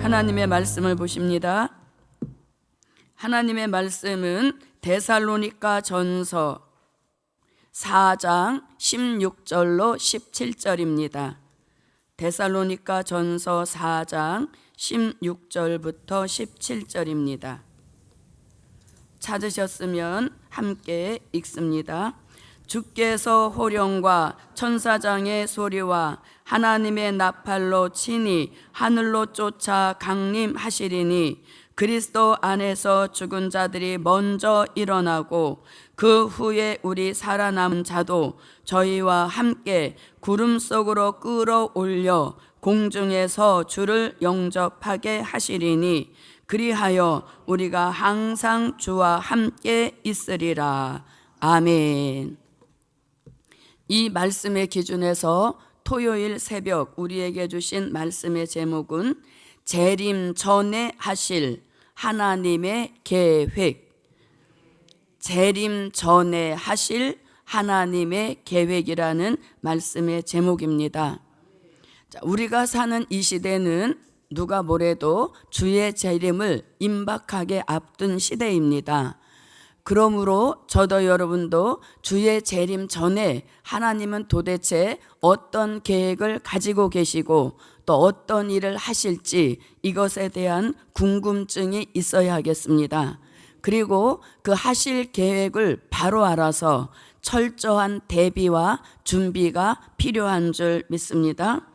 하나님의 말씀을 보십니다. 하나님의 말씀은 데살로니가 전서 4장 16절로 17절입니다. 데살로니가 전서 4장 16절부터 17절입니다. 찾으셨으면 함께 읽습니다. 주께서 호령과 천사장의 소리와 하나님의 나팔로 친히 하늘로 쫓아 강림하시리니 그리스도 안에서 죽은 자들이 먼저 일어나고 그 후에 우리 살아남은 자도 저희와 함께 구름 속으로 끌어올려 공중에서 주를 영접하게 하시리니 그리하여 우리가 항상 주와 함께 있으리라. 아멘. 이 말씀의 기준에서 토요일 새벽 우리에게 주신 말씀의 제목은 재림 전에 하실 하나님의 계획. 재림 전에 하실 하나님의 계획이라는 말씀의 제목입니다. 자, 우리가 사는 이 시대는 누가 뭐래도 주의 재림을 임박하게 앞둔 시대입니다. 그러므로 저도 여러분도 주의 재림 전에 하나님은 도대체 어떤 계획을 가지고 계시고 또 어떤 일을 하실지 이것에 대한 궁금증이 있어야 하겠습니다. 그리고 그 하실 계획을 바로 알아서 철저한 대비와 준비가 필요한 줄 믿습니다.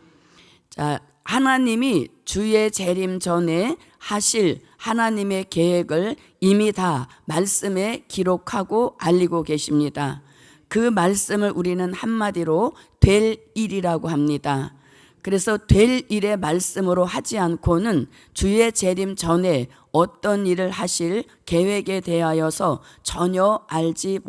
자, 하나님이 주의 재림 전에 하실 하나님의 계획을 이미 다 말씀에 기록하고 알리고 계십니다. 그 말씀을 우리는 한마디로 될 일이라고 합니다. 그래서 될 일의 말씀으로 하지 않고는 주의 재림 전에 어떤 일을 하실 계획에 대하여서 전혀 알지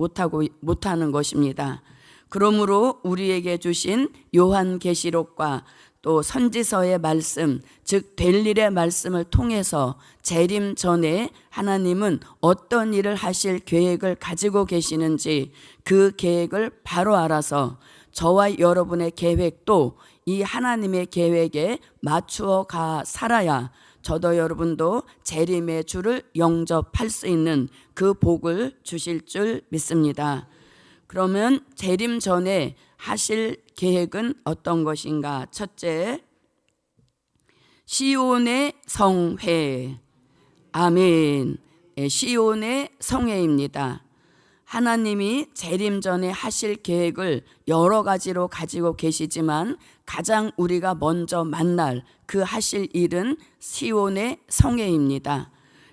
못하는 것입니다. 그러므로 우리에게 주신 요한계시록과 또 선지서의 말씀, 즉 될 일의 말씀을 통해서 재림 전에 하나님은 어떤 일을 하실 계획을 가지고 계시는지 그 계획을 바로 알아서 저와 여러분의 계획도 이 하나님의 계획에 맞추어 가 살아야 저도 여러분도 재림의 주를 영접할 수 있는 그 복을 주실 줄 믿습니다. 그러면 재림 전에 하실 계획은 어떤 것인가? 첫째, 시온의 성회. 아멘. 시온의 성회입니다. 하나님이 재림 전에 하실 계획을 여러 가지로 가지고 계시지만 가장 우리가 먼저 만날 그 하실 일은 시온의 성회입니다.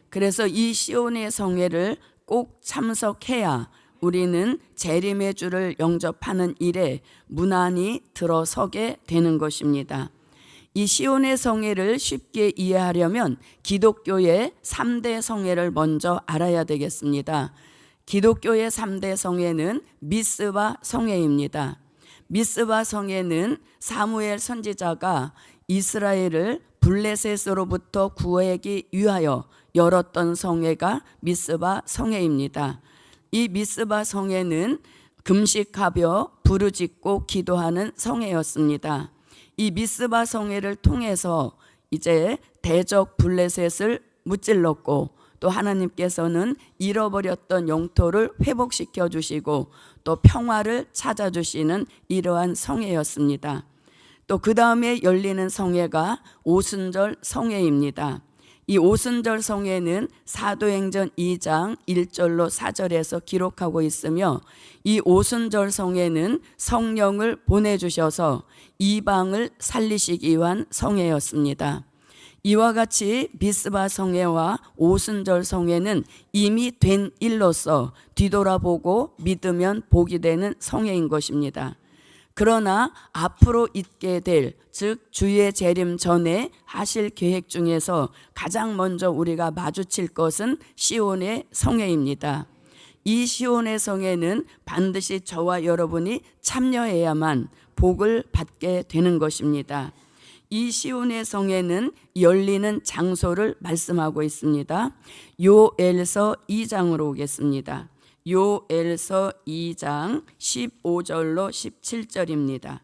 그래서 이 시온의 성회를 꼭 참석해야 우리는 재림의 주를 영접하는 일에 무난히 들어서게 되는 것입니다. 이 시온의 성회를 쉽게 이해하려면 기독교의 3대 성회를 먼저 알아야 되겠습니다. 기독교의 3대 성회는 미스바 성회입니다. 미스바 성회는 사무엘 선지자가 이스라엘을 블레셋으로부터 구하기 위하여 열었던 성회가 미스바 성회입니다. 이 미스바 성회는 금식하며 부르짖고 기도하는 성회였습니다. 이 미스바 성회를 통해서 이제 대적 블레셋을 무찔렀고 또 하나님께서는 잃어버렸던 영토를 회복시켜 주시고 또 평화를 찾아주시는 이러한 성회였습니다. 또 그 다음에 열리는 성회가 오순절 성회입니다. 이 오순절 성회는 사도행전 2장 1절로 4절에서 기록하고 있으며 이 오순절 성회는 성령을 보내주셔서 이방을 살리시기 위한 성회였습니다. 이와 같이 미스바 성회와 오순절 성회는 이미 된 일로서 뒤돌아보고 믿으면 복이 되는 성회인 것입니다. 그러나 앞으로 있게 될, 즉 주의 재림 전에 하실 계획 중에서 가장 먼저 우리가 마주칠 것은 시온의 성회입니다. 이 시온의 성회는 반드시 저와 여러분이 참여해야만 복을 받게 되는 것입니다. 이 시온의 성회는 열리는 장소를 말씀하고 있습니다. 요엘서 2장으로 오겠습니다. 요엘서 2장 15절로 17절입니다.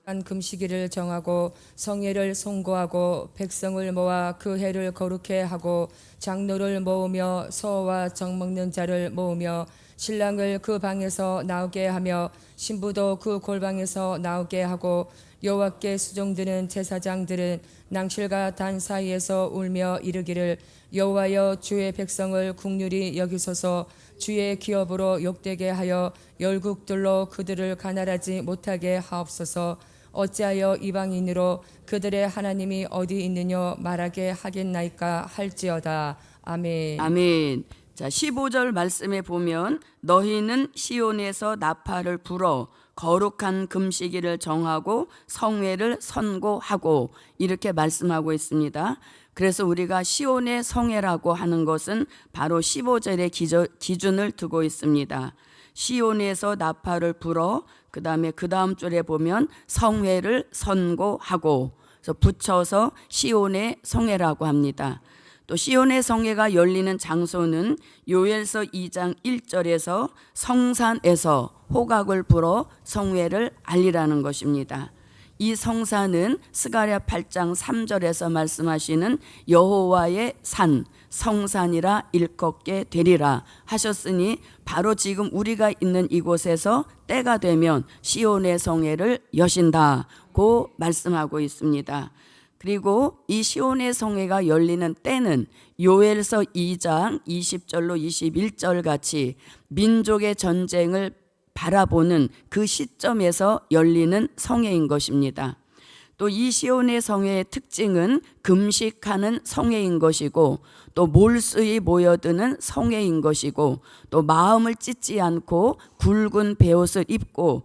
한 금식일을 정하고 성회를 송고하고 백성을 모아 그 해를 거룩해 하고 장로를 모으며 서와 정 먹는 자를 모으며 신랑을 그 방에서 나오게 하며 신부도 그 골방에서 나오게 하고 여호와께 수종드는 제사장들은 낭실과 단 사이에서 울며 이르기를 여호와여 주의 백성을 국률이 여기소서 주의 기업으로 욕되게 하여 열국들로 그들을 가난하지 못하게 하옵소서. 어찌하여 이방인으로 그들의 하나님이 어디 있느냐 말하게 하겠나이까 할지어다. 아멘. 아멘. 자, 15절 말씀에 보면 너희는 시온에서 나팔을 불어 거룩한 금식일을 정하고 성회를 선고하고 이렇게 말씀하고 있습니다. 그래서 우리가 시온의 성회라고 하는 것은 바로 15절의 기준을 두고 있습니다. 시온에서 나팔을 불어 그 다음 줄에 보면 성회를 선고하고 그래서 붙여서 시온의 성회라고 합니다. 또 시온의 성회가 열리는 장소는 요엘서 2장 1절에서 성산에서 호각을 불어 성회를 알리라는 것입니다. 이 성산은 스가랴 8장 3절에서 말씀하시는 여호와의 산 성산이라 일컫게 되리라 하셨으니 바로 지금 우리가 있는 이곳에서 때가 되면 시온의 성회를 여신다고 말씀하고 있습니다. 그리고 이 시온의 성회가 열리는 때는 요엘서 2장 20절로 21절 같이 민족의 전쟁을 바라보는 그 시점에서 열리는 성회인 것입니다. 또 이 시온의 성회의 특징은 금식하는 성회인 것이고 또 몰수히 모여드는 성회인 것이고 또 마음을 찢지 않고 굵은 베옷을 입고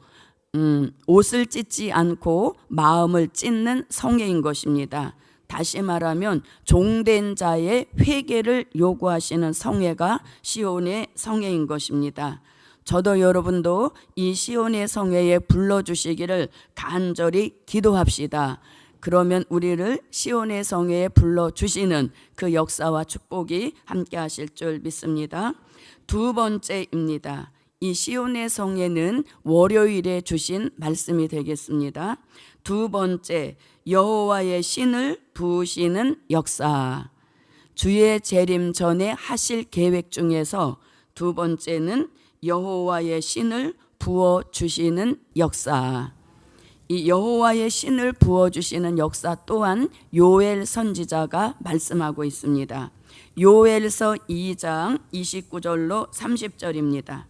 옷을 찢지 않고 마음을 찢는 성회인 것입니다. 다시 말하면 종된 자의 회개를 요구하시는 성회가 시온의 성회인 것입니다. 저도 여러분도 이 시온의 성회에 불러주시기를 간절히 기도합시다. 그러면 우리를 시온의 성회에 불러주시는 그 역사와 축복이 함께 하실 줄 믿습니다. 두 번째입니다. 이 시온의 성회는 월요일에 주신 말씀이 되겠습니다. 두 번째, 여호와의 신을 부으시는 역사. 주의 재림 전에 하실 계획 중에서 두 번째는 여호와의 신을 부어 주시는 역사. 이 여호와의 신을 부어 주시는 역사 또한 요엘 선지자가 말씀하고 있습니다. 요엘서 2장 29절로 30절입니다.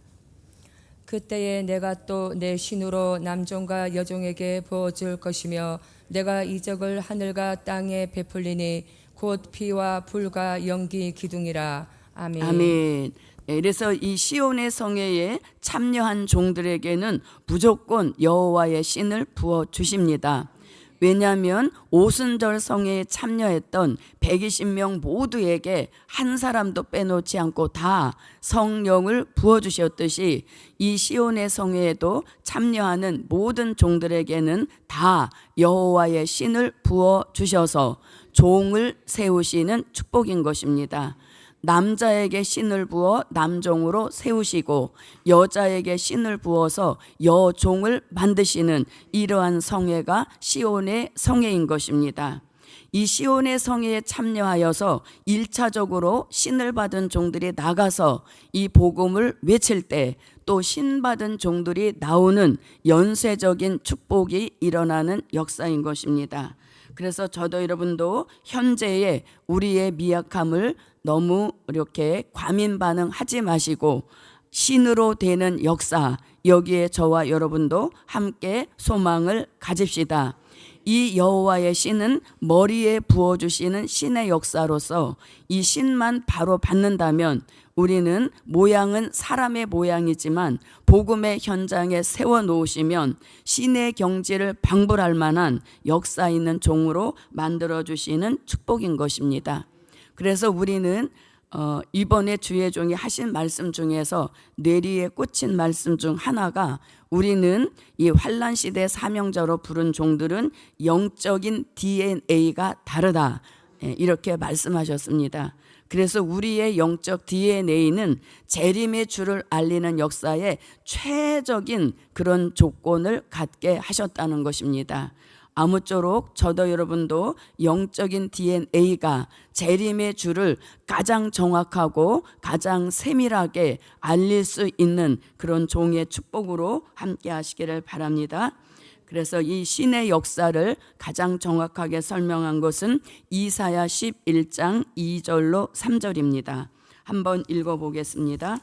그때에 내가 또 내 신으로 남종과 여종에게 부어줄 것이며 내가 이적을 하늘과 땅에 베풀리니 곧 피와 불과 연기 기둥이라. 아멘. 아멘. 그래서 이 시온의 성회에 참여한 종들에게는 무조건 여호와의 신을 부어 주십니다. 왜냐하면 오순절 성회에 참여했던 120명 모두에게 한 사람도 빼놓지 않고 다 성령을 부어주셨듯이 이 시온의 성회에도 참여하는 모든 종들에게는 다 여호와의 신을 부어주셔서 종을 세우시는 축복인 것입니다. 남자에게 신을 부어 남종으로 세우시고 여자에게 신을 부어서 여종을 만드시는 이러한 성회가 시온의 성회인 것입니다. 이 시온의 성회에 참여하여서 1차적으로 신을 받은 종들이 나가서 이 복음을 외칠 때 또 신받은 종들이 나오는 연쇄적인 축복이 일어나는 역사인 것입니다. 그래서 저도 여러분도 현재의 우리의 미약함을 너무 이렇게 과민 반응하지 마시고 신으로 되는 역사, 여기에 저와 여러분도 함께 소망을 가집시다. 이 여호와의 신은 머리에 부어주시는 신의 역사로서 이 신만 바로 받는다면 우리는 모양은 사람의 모양이지만 복음의 현장에 세워놓으시면 신의 경지를 방불할 만한 역사 있는 종으로 만들어주시는 축복인 것입니다. 그래서 우리는 이번에 주의 종이 하신 말씀 중에서 뇌리에 꽂힌 말씀 중 하나가 우리는 이 환난 시대 사명자로 부른 종들은 영적인 DNA가 다르다, 이렇게 말씀하셨습니다. 그래서 우리의 영적 DNA는 재림의 주를 알리는 역사에 최적인 그런 조건을 갖게 하셨다는 것입니다. 아무쪼록 저도 여러분도 영적인 DNA가 재림의 주를 가장 정확하고 가장 세밀하게 알릴 수 있는 그런 종의 축복으로 함께 하시기를 바랍니다. 그래서 이 신의 역사를 가장 정확하게 설명한 것은 이사야 11장 2절로 3절입니다. 한번 읽어보겠습니다.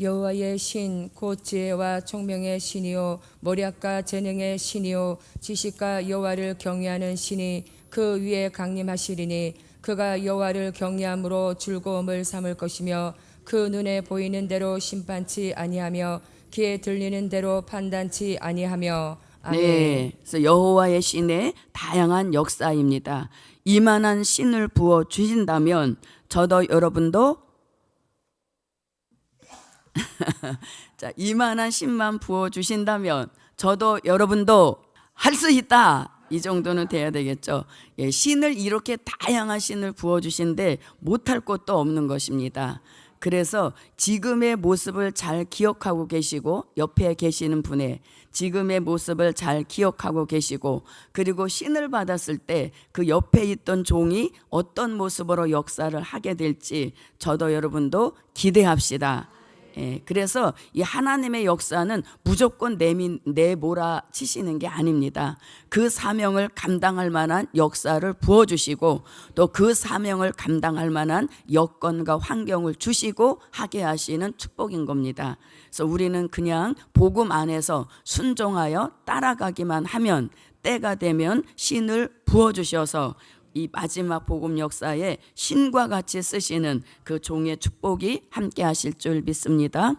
여호와의 신 곧 지혜와 총명의 신이요 모략과 재능의 신이요 지식과 여호와를 경외하는 신이 그 위에 강림하시리니 그가 여호와를 경외함으로 즐거움을 삼을 것이며 그 눈에 보이는 대로 심판치 아니하며 귀에 들리는 대로 판단치 아니하며. 아멘. 네, 그래서 여호와의 신의 다양한 역사입니다. 이만한 신을 부어 주신다면 저도 여러분도 자, 이만한 신만 부어 주신다면 저도 여러분도 할 수 있다. 이 정도는 돼야 되겠죠. 예, 신을 이렇게 다양한 신을 부어 주신데 못할 것도 없는 것입니다. 그래서 지금의 모습을 잘 기억하고 계시고 옆에 계시는 분의 지금의 모습을 잘 기억하고 계시고 그리고 신을 받았을 때 그 옆에 있던 종이 어떤 모습으로 역사를 하게 될지 저도 여러분도 기대합시다. 예, 그래서 이 하나님의 역사는 무조건 내몰아 치시는 게 아닙니다. 그 사명을 감당할 만한 역사를 부어주시고 또 그 사명을 감당할 만한 여건과 환경을 주시고 하게 하시는 축복인 겁니다. 그래서 우리는 그냥 복음 안에서 순종하여 따라가기만 하면 때가 되면 신을 부어주셔서 이 마지막 복음 역사에 신과 같이 쓰시는 그 종의 축복이 함께 하실 줄 믿습니다.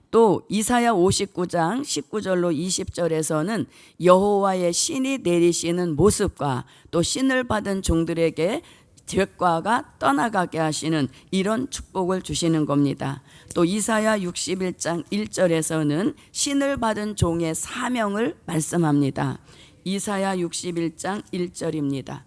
또 이사야 59장 19절로 20절에서는 여호와의 신이 내리시는 모습과 또 신을 받은 종들에게 죄과가 떠나가게 하시는 이런 축복을 주시는 겁니다. 또 이사야 61장 1절에서는 신을 받은 종의 사명을 말씀합니다. 이사야 61장 1절입니다.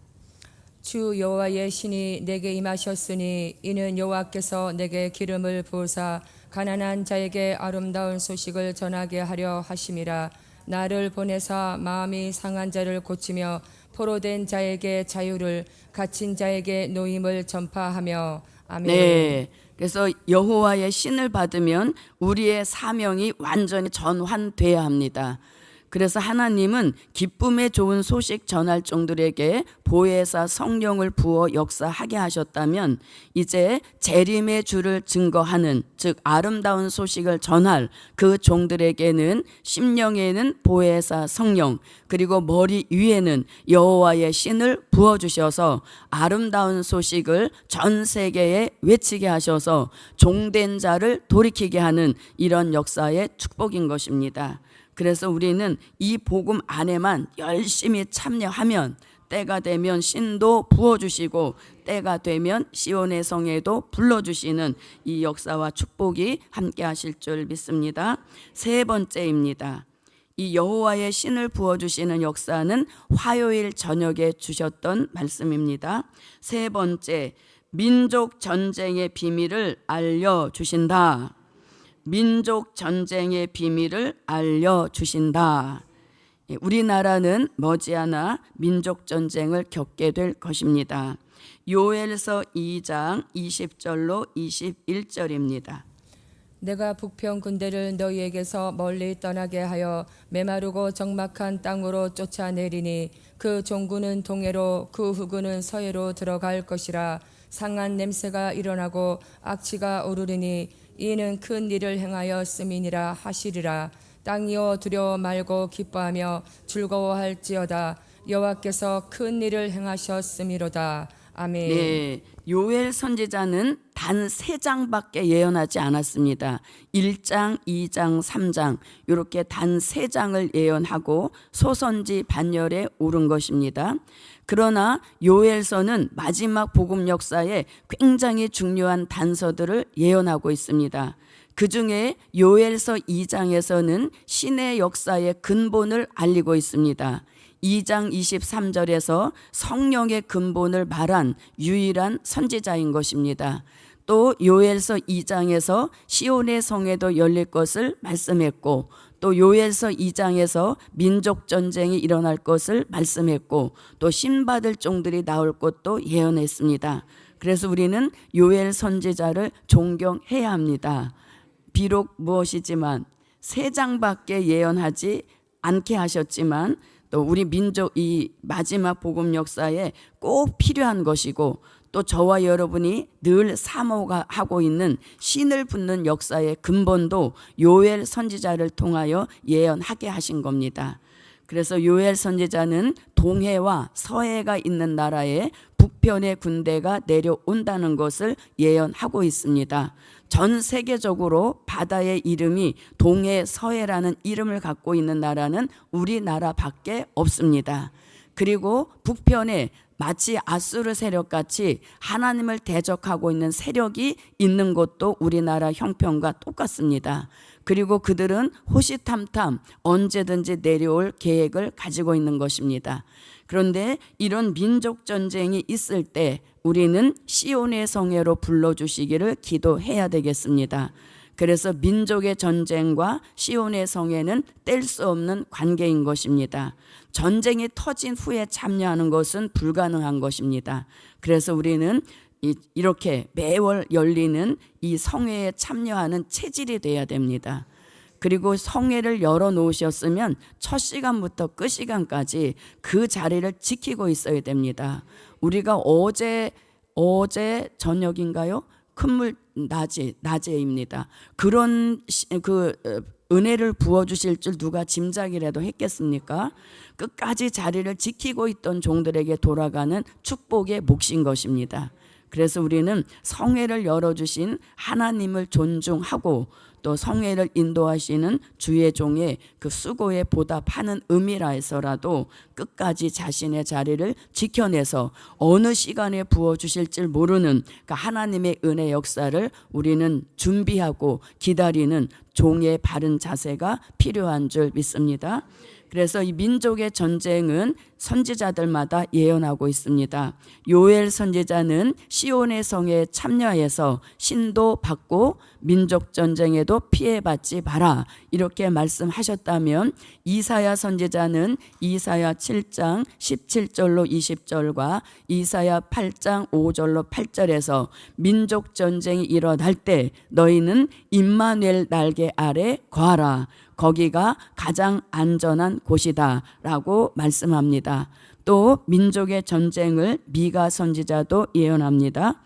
주 여호와의 신이 내게 임하셨으니 이는 여호와께서 내게 기름을 부으사 가난한 자에게 아름다운 소식을 전하게 하려 하심이라. 나를 보내사 마음이 상한 자를 고치며 포로된 자에게 자유를 갇힌 자에게 노임을 전파하며. 아멘. 네. 그래서 여호와의 신을 받으면 우리의 사명이 완전히 전환돼야 합니다. 그래서 하나님은 기쁨의 좋은 소식 전할 종들에게 보혜사 성령을 부어 역사하게 하셨다면 이제 재림의 주를 증거하는 즉 아름다운 소식을 전할 그 종들에게는 심령에는 보혜사 성령 그리고 머리 위에는 여호와의 신을 부어주셔서 아름다운 소식을 전 세계에 외치게 하셔서 종된 자를 돌이키게 하는 이런 역사의 축복인 것입니다. 그래서 우리는 이 복음 안에만 열심히 참여하면 때가 되면 신도 부어주시고 때가 되면 시온의 성에도 불러주시는 이 역사와 축복이 함께 하실 줄 믿습니다. 세 번째입니다. 이 여호와의 신을 부어주시는 역사는 화요일 저녁에 주셨던 말씀입니다. 세 번째, 민족 전쟁의 비밀을 알려주신다. 민족 전쟁의 비밀을 알려주신다. 우리나라는 머지않아 민족 전쟁을 겪게 될 것입니다. 요엘서 2장 20절로 21절입니다. 내가 북평 군대를 너희에게서 멀리 떠나게 하여 메마르고 적막한 땅으로 쫓아내리니 그 종군은 동해로 그 후군은 서해로 들어갈 것이라. 상한 냄새가 일어나고 악취가 오르리니 이는 큰 일을 행하였음이니라 하시리라. 땅이여 두려워 말고 기뻐하며 즐거워할지어다. 여호와께서 큰 일을 행하셨음이로다. 아멘. 네, 요엘 선지자는 단 3장밖에 예언하지 않았습니다. 1장, 2장, 3장 이렇게 단 3장을 예언하고 소선지 반열에 오른 것입니다. 그러나 요엘서는 마지막 복음 역사에 굉장히 중요한 단서들을 예언하고 있습니다. 그 중에 요엘서 2장에서는 신의 역사의 근본을 알리고 있습니다. 2장 23절에서 성령의 근본을 말한 유일한 선지자인 것입니다. 또 요엘서 2장에서 시온의 성에도 열릴 것을 말씀했고, 또 요엘서 2장에서 민족 전쟁이 일어날 것을 말씀했고, 또 신받을 종들이 나올 것도 예언했습니다. 그래서 우리는 요엘 선지자를 존경해야 합니다. 비록 무엇이지만 3장밖에 예언하지 않게 하셨지만 또 우리 민족 이 마지막 복음 역사에 꼭 필요한 것이고, 또 저와 여러분이 늘 사모하고 있는 신을 붙는 역사의 근본도 요엘 선지자를 통하여 예언하게 하신 겁니다. 그래서 요엘 선지자는 동해와 서해가 있는 나라에 북편의 군대가 내려온다는 것을 예언하고 있습니다. 전 세계적으로 바다의 이름이 동해, 서해라는 이름을 갖고 있는 나라는 우리나라밖에 없습니다. 그리고 북편에 마치 아수르 세력같이 하나님을 대적하고 있는 세력이 있는 것도 우리나라 형편과 똑같습니다. 그리고 그들은 호시탐탐 언제든지 내려올 계획을 가지고 있는 것입니다. 그런데 이런 민족 전쟁이 있을 때 우리는 시온의 성회로 불러주시기를 기도해야 되겠습니다. 그래서 민족의 전쟁과 시온의 성회는 뗄 수 없는 관계인 것입니다. 전쟁이 터진 후에 참여하는 것은 불가능한 것입니다. 그래서 우리는 이렇게 매월 열리는 이 성회에 참여하는 체질이 돼야 됩니다. 그리고 성회를 열어놓으셨으면 첫 시간부터 끝 시간까지 그 자리를 지키고 있어야 됩니다. 우리가 어제 저녁인가요? 큰물 낮에입니다. 그런 은혜를 부어주실 줄 누가 짐작이라도 했겠습니까? 끝까지 자리를 지키고 있던 종들에게 돌아가는 축복의 몫인 것입니다. 그래서 우리는 성회를 열어주신 하나님을 존중하고 또 성회를 인도하시는 주의 종의 그 수고에 보답하는 의미라 해서라도 끝까지 자신의 자리를 지켜내서 어느 시간에 부어주실지 모르는 그 하나님의 은혜 역사를 우리는 준비하고 기다리는 종의 바른 자세가 필요한 줄 믿습니다. 그래서 이 민족의 전쟁은 선지자들마다 예언하고 있습니다. 요엘 선지자는 시온의 성에 참여해서 신도 받고 민족 전쟁에도 피해받지 마라 이렇게 말씀하셨다면, 이사야 선지자는 이사야 7장 17절로 20절과 이사야 8장 5절로 8절에서 민족 전쟁이 일어날 때 너희는 임마누엘 날개 아래 거하라, 거기가 가장 안전한 곳이다 라고 말씀합니다. 또 민족의 전쟁을 미가 선지자도 예언합니다.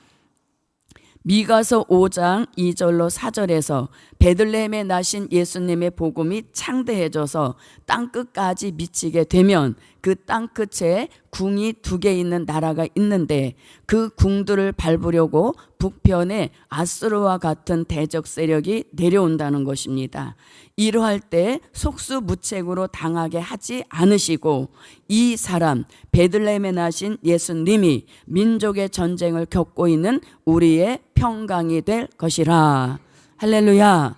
미가서 5장 2절로 4절에서 베들레헴에 나신 예수님의 복음이 창대해져서 땅끝까지 미치게 되면 그 땅끝에 궁이 2개 있는 나라가 있는데 그 궁들을 밟으려고 북편에 아수르와 같은 대적 세력이 내려온다는 것입니다. 이러할 때 속수무책으로 당하게 하지 않으시고 이 사람 베들레헴에 나신 예수님이 민족의 전쟁을 겪고 있는 우리의 평강이 될 것이라. 할렐루야.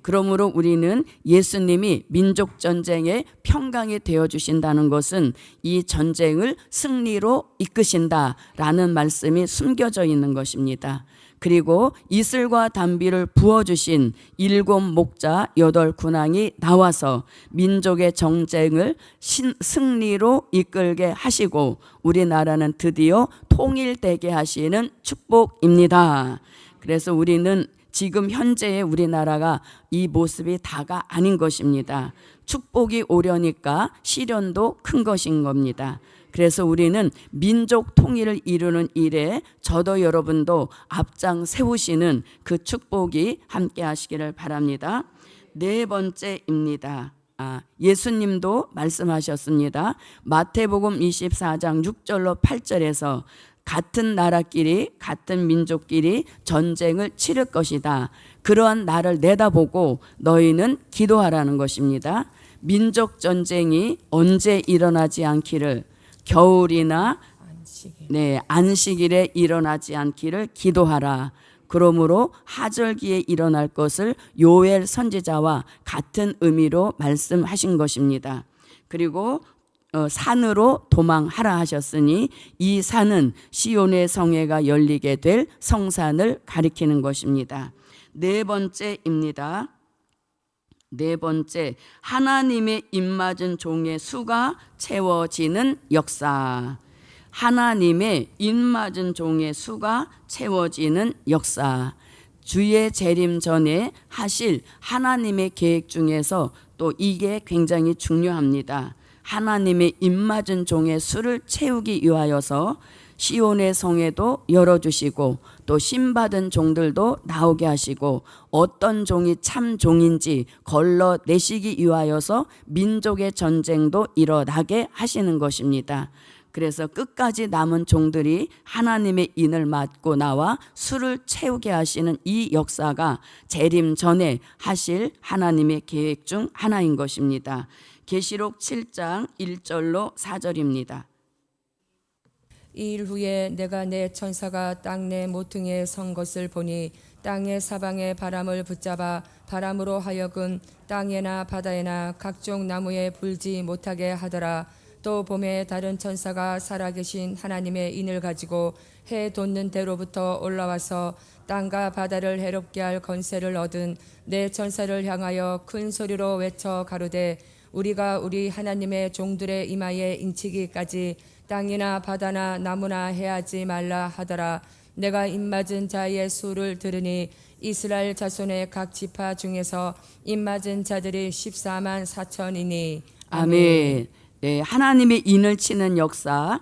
그러므로 우리는 예수님이 민족 전쟁의 평강이 되어 주신다는 것은 이 전쟁을 승리로 이끄신다라는 말씀이 숨겨져 있는 것입니다. 그리고 이슬과 단비를 부어주신 7 목자 8 군왕이 나와서 민족의 전쟁을 승리로 이끌게 하시고 우리나라는 드디어 통일되게 하시는 축복입니다. 그래서 우리는 지금 현재의 우리나라가 이 모습이 다가 아닌 것입니다. 축복이 오려니까 시련도 큰 것인 겁니다. 그래서 우리는 민족 통일을 이루는 일에 저도 여러분도 앞장 세우시는 그 축복이 함께 하시기를 바랍니다. 4번째입니다. 예수님도 말씀하셨습니다. 마태복음 24장 6절로 8절에서 같은 나라끼리 같은 민족끼리 전쟁을 치를 것이다. 그러한 날을 내다보고 너희는 기도하라는 것입니다. 민족 전쟁이 언제 일어나지 않기를, 겨울이나 안식일에 일어나지 않기를 기도하라. 그러므로 하절기에 일어날 것을 요엘 선지자와 같은 의미로 말씀하신 것입니다. 그리고 산으로 도망하라 하셨으니 이 산은 시온의 성회가 열리게 될 성산을 가리키는 것입니다. 네 번째입니다. 네 번째, 하나님의 입맞은 종의 수가 채워지는 역사. 하나님의 입맞은 종의 수가 채워지는 역사. 주의 재림 전에 하실 하나님의 계획 중에서 또 이게 굉장히 중요합니다. 하나님의 입맞은 종의 수를 채우기 위하여서 시온의 성에도 열어주시고 또 신받은 종들도 나오게 하시고 어떤 종이 참 종인지 걸러내시기 위하여서 민족의 전쟁도 일어나게 하시는 것입니다. 그래서 끝까지 남은 종들이 하나님의 인을 맞고 나와 수를 채우게 하시는 이 역사가 재림 전에 하실 하나님의 계획 중 하나인 것입니다. 계시록 7장 1절로 4절입니다. 이 일 후에 내가 내 천사가 땅 내 모퉁이에 선 것을 보니 땅의 사방에 바람을 붙잡아 바람으로 하여금 땅에나 바다에나 각종 나무에 불지 못하게 하더라. 또 봄에 다른 천사가 살아계신 하나님의 인을 가지고 해 돋는 대로부터 올라와서 땅과 바다를 해롭게 할 권세를 얻은 내 천사를 향하여 큰 소리로 외쳐 가로되 우리가 우리 하나님의 종들의 이마에 인치기까지 땅이나 바다나 나무나 해하지 말라 하더라. 내가 입맞은 자의 수를 들으니 이스라엘 자손의 각 지파 중에서 입맞은 자들이 14만 4천이니. 아멘. 네, 하나님의 인을 치는 역사,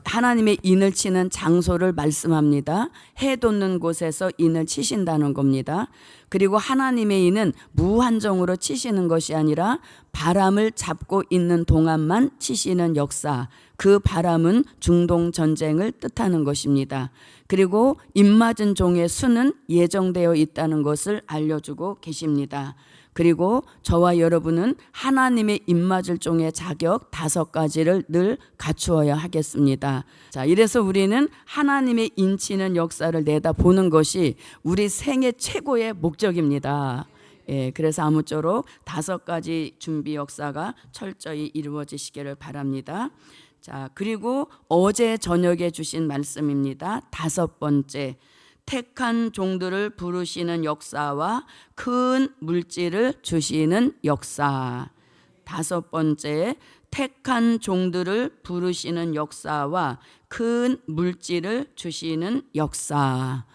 하나님의 인을 치는 장소를 말씀합니다. 해 돋는 곳에서 인을 치신다는 겁니다. 그리고 하나님의 인은 무한정으로 치시는 것이 아니라 바람을 잡고 있는 동안만 치시는 역사, 그 바람은 중동 전쟁을 뜻하는 것입니다. 그리고 입맞은 종의 수는 예정되어 있다는 것을 알려주고 계십니다. 그리고 저와 여러분은 하나님의 입맞을 종의 자격 5가지를 늘 갖추어야 하겠습니다. 자, 이래서 우리는 하나님의 인치는 역사를 내다보는 것이 우리 생애 최고의 목적입니다. 예, 그래서 아무쪼록 5가지 준비 역사가 철저히 이루어지시기를 바랍니다. 자, 그리고 어제 저녁에 주신 말씀입니다. 5번째, 택한 종들을 부르시는 역사와 큰 물질을 주시는 역사. 5번째, 택한 종들을 부르시는 역사와 큰 물질을 주시는 역사.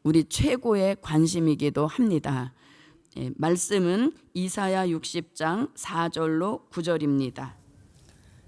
우리 최고의 관심이기도 합니다. 예, 말씀은 이사야 60장 4절로 9절입니다.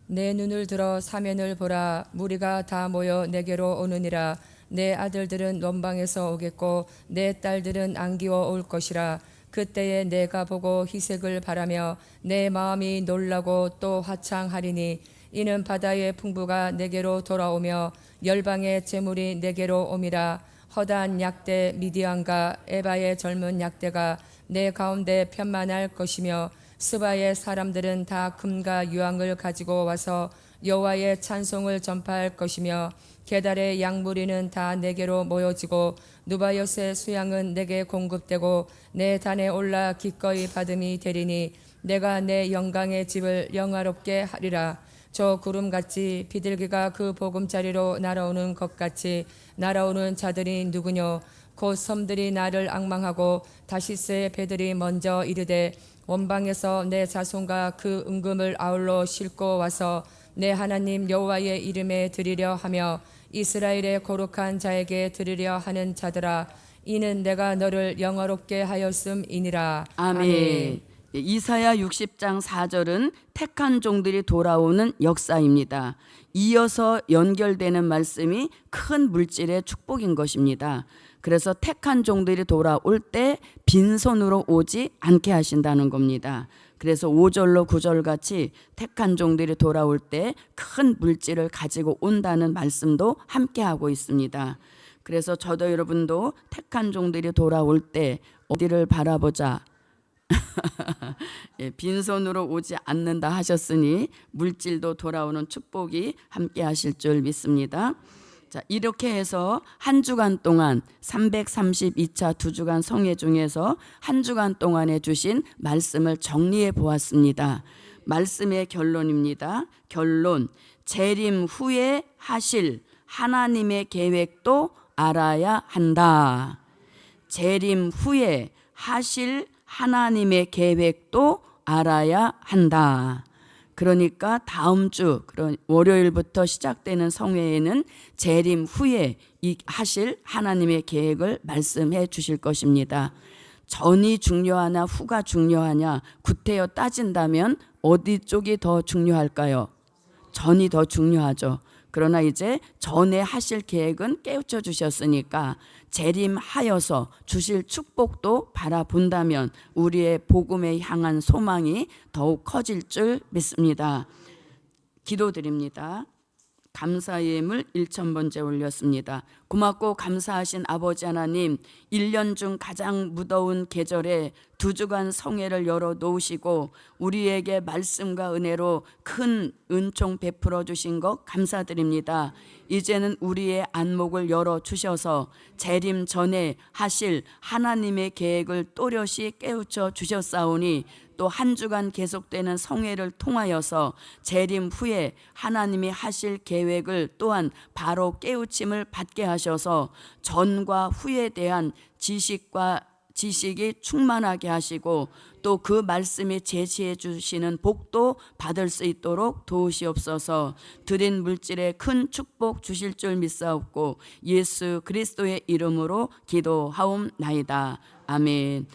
내 눈을 들어 사면을 보라. 무리가 다 모여 내게로 오느니라. 내 아들들은 원방에서 오겠고 내 딸들은 안기워 올 것이라. 그때에 내가 보고 희색을 바라며 내 마음이 놀라고 또 화창하리니 이는 바다의 풍부가 내게로 돌아오며 열방의 재물이 내게로 옴이라. 허다한 약대 미디안과 에바의 젊은 약대가 내 가운데 편만할 것이며 스바의 사람들은 다 금과 유황을 가지고 와서 여호와의 찬송을 전파할 것이며 게달의 양무리는 다 내게로 모여지고 누바요스의 수양은 내게 공급되고 내 단에 올라 기꺼이 받음이 되리니 내가 내 영광의 집을 영화롭게 하리라. 저 구름같이 비둘기가 그 보금자리로 날아오는 것 같이 날아오는 자들이 누구뇨. 곧 섬들이 나를 앙망하고 다시스의 배들이 먼저 이르되 원방에서 내 자손과 그 은금을 아울러 싣고 와서 내 하나님 여호와의 이름에 드리려 하며 이스라엘의 거룩한 자에게 드리려 하는 자들아, 이는 내가 너를 영화롭게 하였음이니라. 아멘. 이사야 60장 4절은 택한 종들이 돌아오는 역사입니다. 이어서 연결되는 말씀이 큰 물질의 축복인 것입니다. 그래서 택한 종들이 돌아올 때 빈손으로 오지 않게 하신다는 겁니다. 그래서 5절로 9절 같이 택한 종들이 돌아올 때 큰 물질을 가지고 온다는 말씀도 함께 하고 있습니다. 그래서 저도 여러분도 택한 종들이 돌아올 때 어디를 바라보자. 예, 빈손으로 오지 않는다 하셨으니 물질도 돌아오는 축복이 함께 하실 줄 믿습니다. 자, 이렇게 해서 한 주간 동안 332차 2주간 성회 중에서 한 주간 동안에 주신 말씀을 정리해 보았습니다. 말씀의 결론입니다. 결론. 재림 후에 하실 하나님의 계획도 알아야 한다. 재림 후에 하실 하나님의 계획도 알아야 한다. 그러니까 다음 주 월요일부터 시작되는 성회에는 재림 후에 하실 하나님의 계획을 말씀해 주실 것입니다. 전이 중요하나 후가 중요하냐 구태여 따진다면 어디 쪽이 더 중요할까요? 전이 더 중요하죠. 그러나 이제 전에 하실 계획은 깨우쳐 주셨으니까 재림하여서 주실 축복도 바라본다면 우리의 복음에 향한 소망이 더욱 커질 줄 믿습니다. 기도드립니다. 감사의 예물 1,000번째 올렸습니다. 고맙고 감사하신 아버지 하나님, 1년 중 가장 무더운 계절에 2주간 성회를 열어 놓으시고 우리에게 말씀과 은혜로 큰 은총 베풀어 주신 것 감사드립니다. 이제는 우리의 안목을 열어 주셔서 재림 전에 하실 하나님의 계획을 또렷이 깨우쳐 주셨사오니 또 한 주간 계속되는 성회를 통하여서 재림 후에 하나님이 하실 계획을 또한 바로 깨우침을 받게 하셔서 전과 후에 대한 지식이 충만하게 하시고 또 그 말씀이 제시해 주시는 복도 받을 수 있도록 도우시옵소서. 드린 물질에 큰 축복 주실 줄 믿사옵고 예수 그리스도의 이름으로 기도하옵나이다. 아멘.